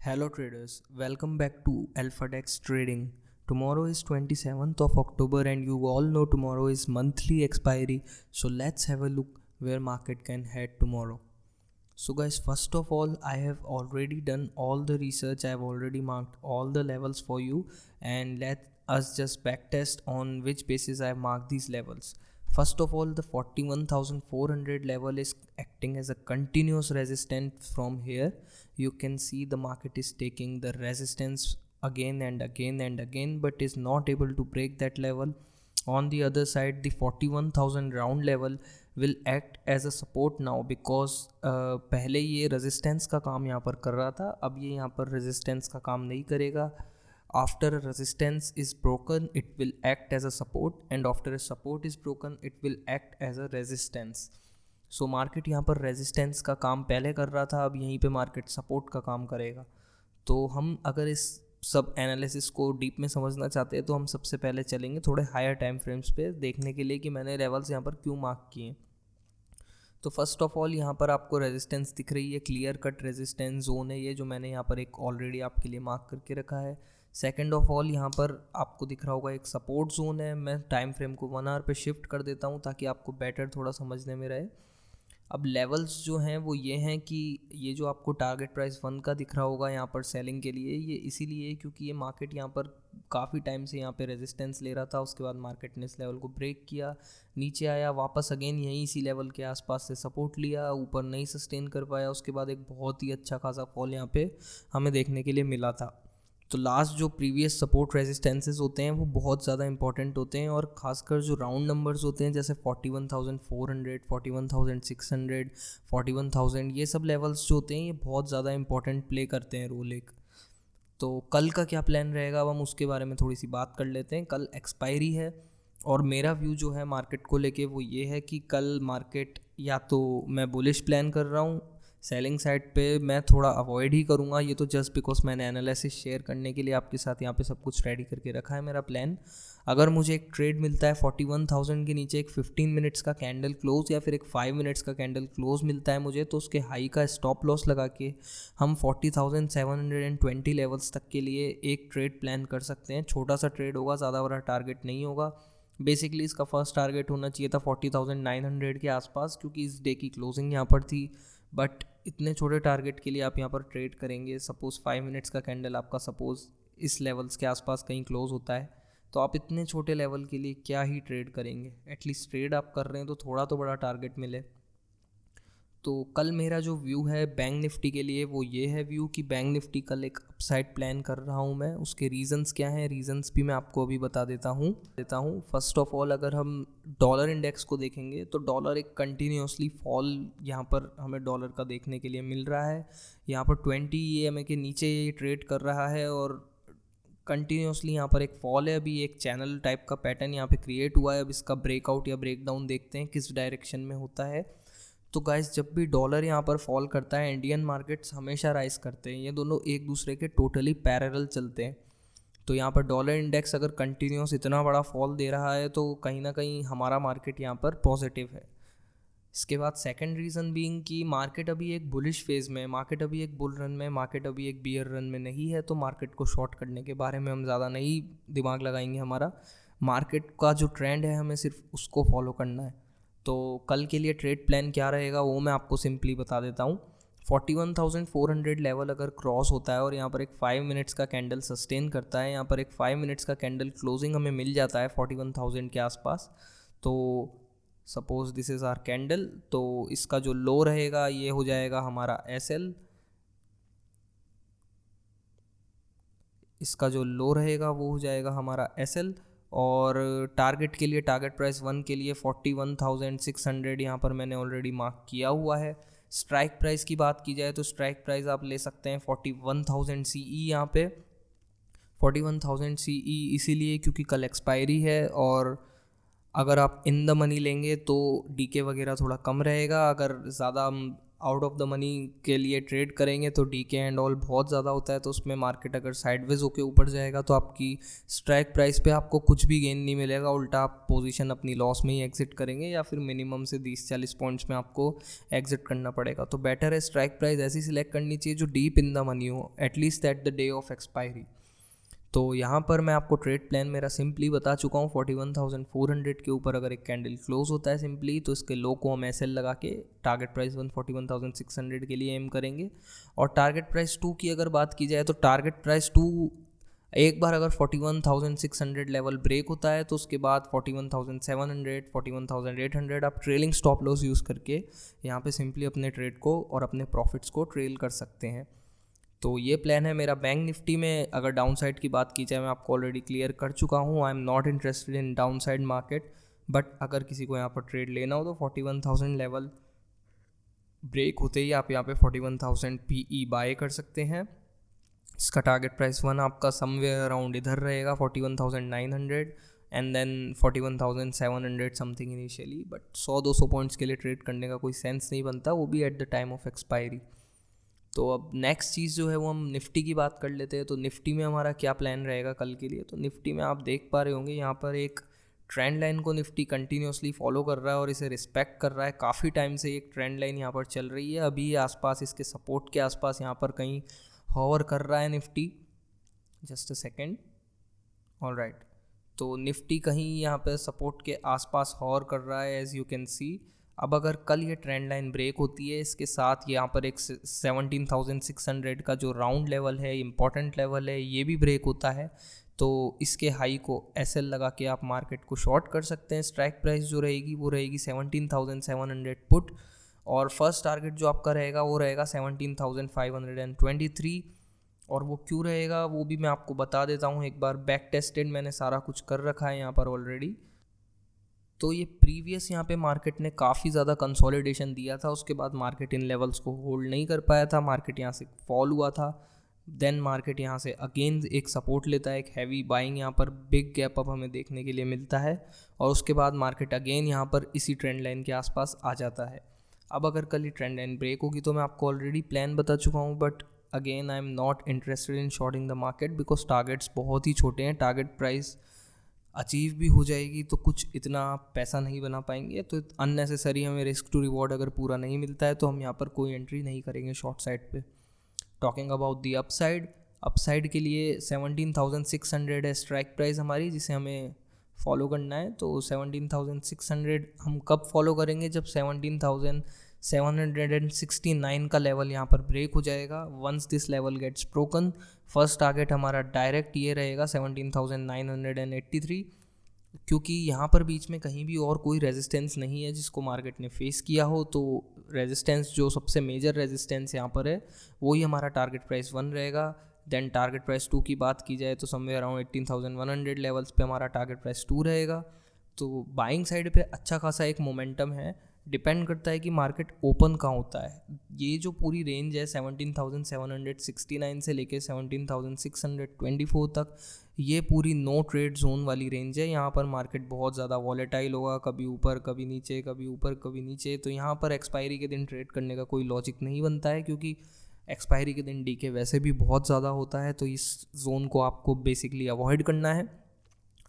Hello traders, welcome back to AlphaDex Trading. Tomorrow is 27th of October and you all know tomorrow is monthly expiry. So let's have a look where market can head tomorrow. So guys, first of all, I have already done all the research. I have already marked all the levels for you, and let us just backtest on which basis I have marked these levels. First of all, the 41,400 level is acting as a continuous resistance from here. You can see the market is taking the resistance again and again and again, but is not able to break that level. On the other side, the 41,000 round level will act as a support now because पहले ये resistance का काम यहाँ पर कर रहा था, अब ये यहाँ पर resistance का काम नहीं करेगा. After a resistance is broken, it will act as a support, and after a support is broken, it will act as a resistance. So market यहाँ पर रेजिस्टेंस का काम पहले कर रहा था, अब यहीं पे मार्केट सपोर्ट का काम करेगा. तो हम अगर इस सब एनालिसिस को डीप में समझना चाहते हैं तो हम सबसे पहले चलेंगे थोड़े हायर टाइम फ्रेम्स पे देखने के लिए कि मैंने लेवल्स यहाँ पर क्यों मार्क किए हैं. तो फर्स्ट ऑफ ऑल यहाँ पर आपको रेजिस्टेंस दिख रही है, क्लियर कट रेजिस्टेंस जोन है ये, जो मैंने यहाँ पर एक ऑलरेडी आपके लिए मार्क करके रखा है. सेकंड ऑफ ऑल यहाँ पर आपको दिख रहा होगा एक सपोर्ट जोन है. मैं टाइम फ्रेम को 1 आवर पे शिफ्ट कर देता हूँ ताकि आपको बेटर थोड़ा समझने में रहे. अब लेवल्स जो हैं वो ये हैं कि ये जो आपको टारगेट प्राइस 1 का दिख रहा होगा यहाँ पर सेलिंग के लिए, ये इसीलिए क्योंकि ये मार्केट यहाँ पर काफ़ी टाइम से यहाँ पे रेजिस्टेंस ले रहा था. उसके बाद मार्केट ने इस लेवल को ब्रेक किया, नीचे आया, वापस अगेन यहीं इसी लेवल के आसपास से सपोर्ट लिया, ऊपर नहीं सस्टेन कर पाया. उसके बाद एक बहुत ही अच्छा खासा फॉल यहाँ पे हमें देखने के लिए मिला था. तो लास्ट जो प्रीवियस सपोर्ट रेजिस्टेंसेस होते हैं वो बहुत ज़्यादा इंपॉर्टेंट होते हैं, और ख़ासकर जो राउंड नंबर्स होते हैं जैसे 41,400, 41,600, 41,000, ये सब लेवल्स जो होते हैं ये बहुत ज़्यादा इंपॉर्टेंट प्ले करते हैं रोल एक. तो कल का क्या प्लान रहेगा अब हम उसके बारे में थोड़ी सी बात कर लेते हैं. कल एक्सपायरी है और मेरा व्यू जो है मार्केट को लेके वो ये है कि कल मार्केट या तो मैं बुलिश प्लान कर रहा हूँ, सेलिंग साइड पे मैं थोड़ा अवॉइड ही करूँगा. ये तो जस्ट बिकॉज मैंने एनालिसिस शेयर करने के लिए आपके साथ यहाँ पे सब कुछ रेडी करके रखा है मेरा प्लान. अगर मुझे एक ट्रेड मिलता है 41,000 के नीचे, एक 15 मिनट्स का कैंडल क्लोज या फिर एक 5 मिनट्स का कैंडल क्लोज मिलता है मुझे, तो उसके हाई का स्टॉप लॉस लगा के हम 40,720 लेवल्स तक के लिए एक ट्रेड प्लान कर सकते हैं. छोटा सा ट्रेड होगा, ज़्यादा बड़ा टारगेट नहीं होगा. बेसिकली इसका फर्स्ट टारगेट होना चाहिए था 40,900 के आसपास, क्योंकि इस डे की क्लोजिंग यहाँ पर थी. बट इतने छोटे टारगेट के लिए आप यहाँ पर ट्रेड करेंगे, सपोज़ 5 मिनट्स का कैंडल आपका सपोज़ इस लेवल्स के आसपास कहीं क्लोज होता है, तो आप इतने छोटे लेवल के लिए क्या ही ट्रेड करेंगे. एटलीस्ट ट्रेड आप कर रहे हैं तो थोड़ा तो बड़ा टारगेट मिले. तो कल मेरा जो व्यू है बैंक निफ्टी के लिए वो ये है व्यू कि बैंक निफ्टी कल एक अपसाइड प्लान कर रहा हूँ मैं. उसके रीज़न्स क्या हैं, रीज़न्स भी मैं आपको अभी बता देता हूँ. फर्स्ट ऑफ ऑल अगर हम डॉलर इंडेक्स को देखेंगे तो डॉलर एक कंटिन्यूसली फॉल यहाँ पर हमें डॉलर का देखने के लिए मिल रहा है. यहाँ पर 20 EMA के नीचे ये ट्रेड कर रहा है और कंटिन्यूसली यहाँ पर एक फॉल है. अभी एक चैनल टाइप का पैटर्न यहाँ पे क्रिएट हुआ है. अब इसका ब्रेकआउट या ब्रेकडाउन देखते हैं किस डायरेक्शन में होता है. तो गाइस, जब भी डॉलर यहाँ पर फॉल करता है इंडियन मार्केट्स हमेशा राइज करते हैं. ये दोनों एक दूसरे के टोटली पैरेलल चलते हैं. तो यहाँ पर डॉलर इंडेक्स अगर कंटिन्यूस इतना बड़ा फॉल दे रहा है तो कहीं ना कहीं हमारा मार्केट यहाँ पर पॉजिटिव है. इसके बाद सेकंड रीज़न बीइंग कि मार्केट अभी एक बुलिश फेज़ में है, मार्केट अभी एक बुल रन में, मार्केट अभी एक बियर रन में नहीं है. तो मार्केट को शॉर्ट करने के बारे में हम ज़्यादा नहीं दिमाग लगाएंगे. हमारा मार्केट का जो ट्रेंड है हमें सिर्फ उसको फॉलो करना है. तो कल के लिए ट्रेड प्लान क्या रहेगा वो मैं आपको सिंपली बता देता हूँ. 41,400 लेवल अगर क्रॉस होता है और यहाँ पर एक 5 मिनट्स का कैंडल सस्टेन करता है, यहाँ पर एक 5 मिनट्स का कैंडल क्लोजिंग हमें मिल जाता है 41,000 के आसपास, तो suppose this is our candle, तो इसका जो लो रहेगा ये हो जाएगा हमारा SL. इसका जो लो रहेगा वो हो जाएगा हमारा SL. और टारगेट के लिए, टारगेट प्राइस 1 के लिए 41,600 यहाँ पर मैंने ऑलरेडी मार्क किया हुआ है. स्ट्राइक प्राइस की बात की जाए तो स्ट्राइक प्राइस आप ले सकते हैं 41,000 CE. यहाँ पे 41,000 CE इसीलिए क्योंकि कल एक्सपायरी है, और अगर आप इन द मनी लेंगे तो DK वगैरह थोड़ा कम रहेगा. अगर ज़्यादा आउट ऑफ द मनी के लिए ट्रेड करेंगे तो डीके एंड ऑल बहुत ज़्यादा होता है, तो उसमें मार्केट अगर साइडवेज होके ऊपर जाएगा तो आपकी स्ट्राइक प्राइस पे आपको कुछ भी गेन नहीं मिलेगा, उल्टा आप पोजीशन अपनी लॉस में ही एग्जिट करेंगे या फिर मिनिमम से 30-40 पॉइंट्स में आपको एग्जिट करना पड़ेगा। तो बेटर है स्ट्राइक प्राइस ऐसी सिलेक्ट करनी चाहिए जो डीप इन द मनी हो, at least at the day of expiry. तो यहाँ पर मैं आपको ट्रेड प्लान मेरा सिंपली बता चुका हूँ। 41,400 के ऊपर अगर एक कैंडल क्लोज होता है सिंपली, तो इसके लो को हम एसएल लगा के टारगेट प्राइस 41,600 के लिए एम करेंगे। और टारगेट प्राइस 2 की अगर बात की जाए तो टारगेट प्राइस 2 एक बार अगर 41,600 लेवल ब्रेक होता है तो उसके बाद 41,700, 41,800 आप ट्रेलिंग स्टॉप लॉस यूज़ करके यहाँ पे सिंपली अपने ट्रेड को और अपने प्रॉफिट्स को ट्रेल कर सकते हैं। तो ये प्लान है मेरा। बैंक निफ्टी में अगर डाउन साइड की बात की जाए, मैं आपको ऑलरेडी क्लियर कर चुका हूँ, आई am not interested in down side market. But अगर किसी को यहाँ पर ट्रेड लेना हो तो 41,000 लेवल ब्रेक होते ही आप यहाँ पे 41,000 PE बाय कर सकते हैं। इसका टारगेट प्राइस 1 आपका समवेयर अराउंड इधर रहेगा 41,900 and then 41,700 something initially. But 100-200 points के लिए ट्रेड करने का कोई सेंस नहीं बनता, वो भी at the time of expiry. तो अब नेक्स्ट चीज़ जो है वो हम निफ्टी की बात कर लेते हैं। तो निफ्टी में हमारा क्या प्लान रहेगा कल के लिए। तो निफ्टी में आप देख पा रहे होंगे यहाँ पर एक ट्रेंड लाइन को निफ्टी कंटिन्यूसली फॉलो कर रहा है और इसे रिस्पेक्ट कर रहा है। काफ़ी टाइम से एक ट्रेंड लाइन यहाँ पर चल रही है, अभी आसपास इसके सपोर्ट के आसपास यहाँ पर कहीं हॉवर कर रहा है Nifty. Just a second. Alright, तो निफ्टी कहीं यहाँ पर सपोर्ट के आसपास हॉवर कर रहा है एज यू कैन सी। अब अगर कल ये ट्रेंड लाइन ब्रेक होती है, इसके साथ यहाँ पर एक 17,600 का जो राउंड लेवल है, इंपॉर्टेंट लेवल है, ये भी ब्रेक होता है, तो इसके हाई को एसएल लगा के आप मार्केट को शॉर्ट कर सकते हैं। स्ट्राइक प्राइस जो रहेगी वो रहेगी 17,700 पुट, और फर्स्ट टारगेट जो आपका रहेगा वो रहेगा 17,523। और वो क्यों रहेगा वो भी मैं आपको बता देता हूँ एक बार। बैक टेस्टेड मैंने सारा कुछ कर रखा है यहाँ पर ऑलरेडी। तो ये प्रीवियस यहाँ पे मार्केट ने काफ़ी ज़्यादा कंसोलिडेशन दिया था, उसके बाद मार्केट इन लेवल्स को होल्ड नहीं कर पाया था, मार्केट यहाँ से फॉल हुआ था। देन मार्केट यहाँ से अगेन एक सपोर्ट लेता है, एक हैवी बाइंग यहाँ पर बिग गैप अप हमें देखने के लिए मिलता है, और उसके बाद मार्केट अगेन यहाँ पर इसी ट्रेंड लाइन के आसपास आ जाता है। अब अगर कल ये ट्रेंड लाइन ब्रेक होगी तो मैं आपको ऑलरेडी प्लान बता चुका हूँ, but again I am not interested in shorting the market because targets बहुत ही छोटे हैं। टारगेट प्राइस अचीव भी हो जाएगी तो कुछ इतना पैसा नहीं बना पाएंगे, तो अननेसेसरी हमें रिस्क टू रिवॉर्ड अगर पूरा नहीं मिलता है तो हम यहाँ पर कोई एंट्री नहीं करेंगे शॉर्ट साइड पे। टॉकिंग अबाउट दी अपसाइड के लिए 17,600 है स्ट्राइक प्राइस हमारी, जिसे हमें फॉलो करना है। तो 17,600 हम कब फॉलो करेंगे, जब 17,769 का लेवल यहाँ पर ब्रेक हो जाएगा। Once this level gets broken, first target हमारा डायरेक्ट ये रहेगा 17,983, क्योंकि यहाँ पर बीच में कहीं भी और कोई रेजिस्टेंस नहीं है जिसको मार्केट ने फेस किया हो। तो रेजिस्टेंस जो सबसे मेजर रेजिस्टेंस यहाँ पर है वही हमारा टारगेट प्राइस 1 रहेगा। देन टारगेट प्राइस 2 की बात की जाए तो समवेयर अराउंड 18,100 लेवल्स पे हमारा टारगेट प्राइस 2 रहेगा। तो बाइंग साइड पे अच्छा खासा एक मोमेंटम है, डिपेंड करता है कि मार्केट ओपन कहाँ होता है। ये जो पूरी रेंज है 17,769 से लेके 17,624 तक, ये पूरी नो ट्रेड जोन वाली रेंज है। यहाँ पर मार्केट बहुत ज़्यादा वॉलेटाइल होगा, कभी ऊपर कभी नीचे, कभी ऊपर कभी नीचे। तो यहाँ पर एक्सपायरी के दिन ट्रेड करने का कोई लॉजिक नहीं बनता है, क्योंकि एक्सपायरी के दिन डीके वैसे भी बहुत ज़्यादा होता है। तो इस जोन को आपको बेसिकली अवॉइड करना है।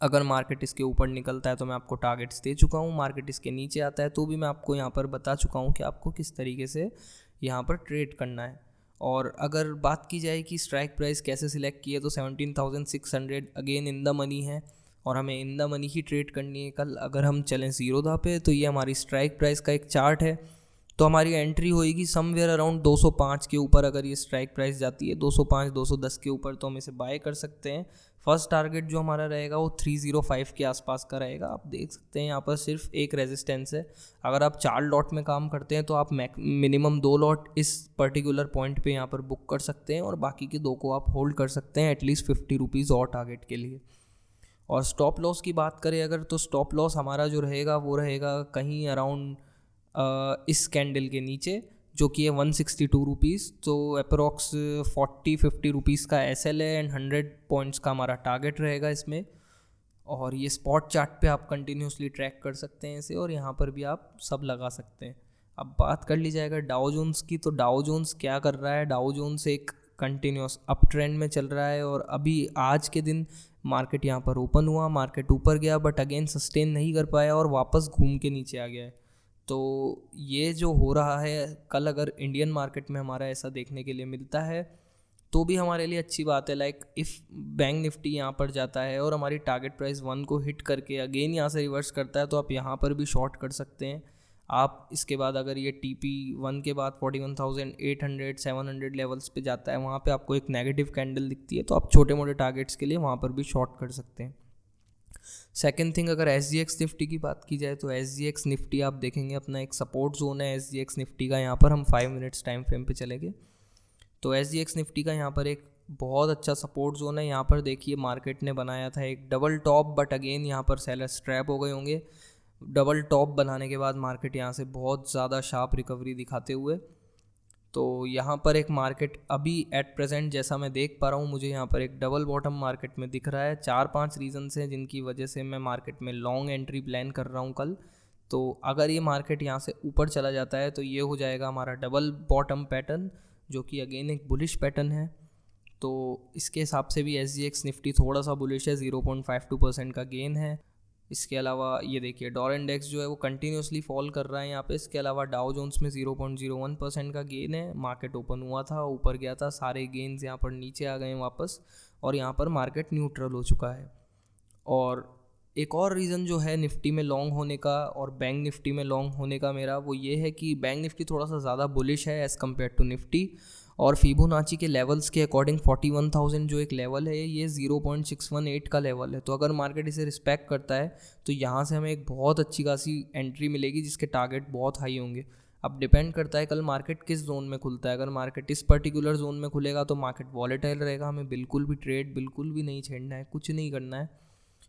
अगर मार्केट इसके ऊपर निकलता है तो मैं आपको टारगेट्स दे चुका हूँ, मार्केट इसके नीचे आता है तो भी मैं आपको यहाँ पर बता चुका हूँ कि आपको किस तरीके से यहाँ पर ट्रेड करना है। और अगर बात की जाए कि स्ट्राइक प्राइस कैसे सिलेक्ट की है, तो 17,600 अगेन इन द मनी है और हमें in the money he trade करनी है कल। अगर हम चलें ज़ीरोधा पे तो ये हमारी स्ट्राइक प्राइस का एक चार्ट है। तो हमारी एंट्री होएगी समवेयर अराउंड 205 के ऊपर। अगर ये स्ट्राइक प्राइस जाती है 205 210 के ऊपर तो हम इसे बाय कर सकते हैं। फर्स्ट टारगेट जो हमारा रहेगा वो 305 के आसपास का रहेगा। आप देख सकते हैं यहाँ पर सिर्फ एक रेजिस्टेंस है। अगर आप 4 लॉट में काम करते हैं तो आप मिनिमम 2 लॉट इस पर्टिकुलर पॉइंट पे यहाँ पर बुक कर सकते हैं और बाकी के 2 को आप होल्ड कर सकते हैं एटलीस्ट 50 रुपीज़ और टारगेट के लिए। और स्टॉप लॉस की बात करें अगर, तो स्टॉप लॉस हमारा जो रहेगा वो रहेगा कहीं अराउंड इस कैंडल के नीचे, जो कि है 162 रुपीज़। तो अप्रोक्स 40-50 रुपीज़ का एसएल है एंड 100 पॉइंट्स का हमारा टारगेट रहेगा इसमें। और ये स्पॉट चार्ट पे आप कंटिन्यूसली ट्रैक कर सकते हैं इसे, और यहाँ पर भी आप सब लगा सकते हैं। अब बात कर ली जाएगा डाउ जोन्स की, तो डाउ जोन्स क्या कर रहा है, डाउ जोन्स एक कंटिन्यूस अप ट्रेंड में चल रहा है और अभी आज के दिन मार्केट यहाँ पर ओपन हुआ, मार्केट ऊपर गया बट अगेन सस्टेन नहीं कर पाया और वापस घूम के नीचे आ गया है। तो ये जो हो रहा है, कल अगर इंडियन मार्केट में हमारा ऐसा देखने के लिए मिलता है तो भी हमारे लिए अच्छी बात है। लाइक इफ़ बैंक निफ्टी यहाँ पर जाता है और हमारी टारगेट प्राइस 1 को हिट करके अगेन यहाँ से रिवर्स करता है तो आप यहाँ पर भी शॉर्ट कर सकते हैं। आप इसके बाद अगर ये TP1 के बाद 41,800 700 लेवल्स पे जाता है, वहाँ पे आपको एक नेगेटिव कैंडल दिखती है तो आप छोटे मोटे टारगेट्स के लिए वहाँ पर भी शॉर्ट कर सकते हैं। सेकेंड थिंग, अगर SGX निफ्टी की बात की जाए तो SGX निफ्टी आप देखेंगे अपना एक सपोर्ट जोन है SGX निफ्टी का। यहाँ पर हम 5 मिनट्स टाइम फ्रेम पे चलेंगे तो SGX निफ्टी का यहाँ पर एक बहुत अच्छा सपोर्ट जोन है। यहाँ पर देखिए मार्केट ने बनाया था एक डबल टॉप, बट अगेन यहाँ पर सेलर्स ट्रैप हो गए होंगे। डबल टॉप बनाने के बाद मार्केट यहाँ से बहुत ज़्यादा शार्प रिकवरी दिखाते हुए, तो यहाँ पर एक मार्केट अभी एट प्रेजेंट जैसा मैं देख पा रहा हूँ, मुझे यहाँ पर एक डबल बॉटम मार्केट में दिख रहा है। 4-5 रीजन्स हैं जिनकी वजह से मैं मार्केट में लॉन्ग एंट्री प्लान कर रहा हूँ कल। तो अगर ये मार्केट यहाँ से ऊपर चला जाता है तो ये हो जाएगा हमारा डबल बॉटम पैटर्न, जो कि अगेन एक बुलिश पैटर्न है। तो इसके हिसाब से भी SGX निफ्टी थोड़ा सा बुलिश है, 0.52% का गेन है। इसके अलावा ये देखिए डॉलर इंडेक्स जो है वो कंटिन्यूसली फॉल कर रहा है यहाँ पे। इसके अलावा डाउ जोन्स में 0.01% का गेन है। मार्केट ओपन हुआ था, ऊपर गया था, सारे गेन्स यहाँ पर नीचे आ गए वापस और यहाँ पर मार्केट न्यूट्रल हो चुका है। और एक और रीज़न जो है निफ्टी में लॉन्ग होने का और बैंक निफ्टी में लॉन्ग होने का मेरा, वो ये है कि बैंक निफ्टी थोड़ा सा ज़्यादा बुलिश है एज़ कम्पेयर टू निफ्टी। और फिबोनाची के लेवल्स के अकॉर्डिंग 41,000 जो एक लेवल है ये 0.618 का लेवल है। तो अगर मार्केट इसे रिस्पेक्ट करता है तो यहाँ से हमें एक बहुत अच्छी खासी एंट्री मिलेगी जिसके टारगेट बहुत हाई होंगे। अब डिपेंड करता है कल मार्केट किस जोन में खुलता है। अगर मार्केट इस पर्टिकुलर जोन में खुलेगा तो मार्केट वॉलेटाइल रहेगा, हमें बिल्कुल भी ट्रेड बिल्कुल भी नहीं छेड़ना है, कुछ नहीं करना है।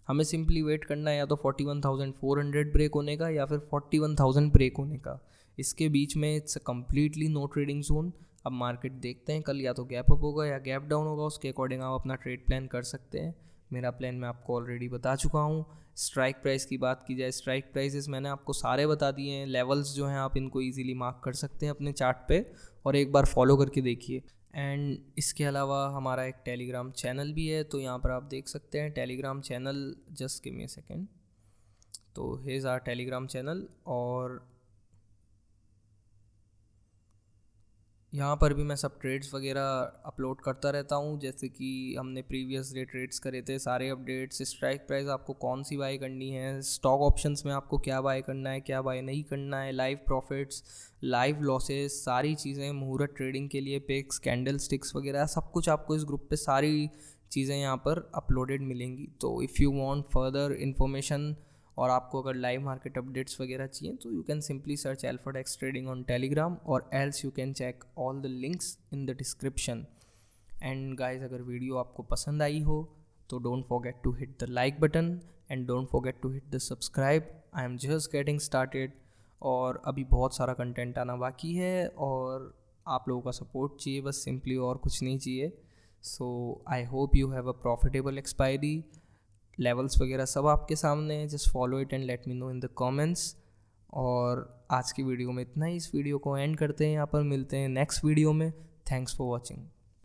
हमें सिंपली वेट करना है या तो 41,400 ब्रेक होने का या फिर 41,000 ब्रेक होने का। इसके बीच में it's completely no trading zone. अब मार्केट देखते हैं कल या तो गैप अप होगा या गैप डाउन होगा, उसके अकॉर्डिंग आप अपना ट्रेड प्लान कर सकते हैं। मेरा प्लान मैं आपको ऑलरेडी बता चुका हूँ। स्ट्राइक प्राइस की बात की जाए, स्ट्राइक प्राइसेस मैंने आपको सारे बता दिए हैं। लेवल्स जो हैं आप इनको ईजिली मार्क कर सकते हैं अपने चार्ट पे और एक बार फॉलो करके देखिए। एंड इसके अलावा हमारा एक टेलीग्राम चैनल भी है, तो यहाँ पर आप देख सकते हैं Telegram channel. Just give me a second. तो हेज आवर टेलीग्राम चैनल और यहाँ पर भी मैं सब ट्रेड्स वगैरह अपलोड करता रहता हूँ, जैसे कि हमने प्रीवियस डे ट्रेड्स करे थे, सारे अपडेट्स, स्ट्राइक प्राइस आपको कौन सी बाय करनी है, स्टॉक ऑप्शंस में आपको क्या बाय करना है, क्या बाय नहीं करना है, लाइव प्रॉफिट्स, लाइव लॉसेस, सारी चीज़ें, मुहूर्त ट्रेडिंग के लिए पिक्स, कैंडल स्टिक्स वगैरह सब कुछ आपको इस ग्रुप पे सारी चीज़ें यहाँ पर अपलोडेड मिलेंगी। तो if you want further information और आपको अगर लाइव मार्केट अपडेट्स वगैरह चाहिए तो you can simply search Alphadex trading on Telegram और else you can check all the links in the description. And guys, अगर वीडियो आपको पसंद आई हो तो don't forget to hit the like button and don't forget to hit the subscribe. I am just getting started और अभी बहुत सारा कंटेंट आना बाकी है और आप लोगों का सपोर्ट चाहिए बस, सिंपली, और कुछ नहीं चाहिए। So I hope you have a profitable expiry. Levels वगैरह सब आपके सामने है, just follow it and let me know in the comments. और आज की वीडियो में इतना ही। इस वीडियो को एंड करते हैं, यहाँ पर मिलते हैं नेक्स्ट वीडियो में। Thanks for watching.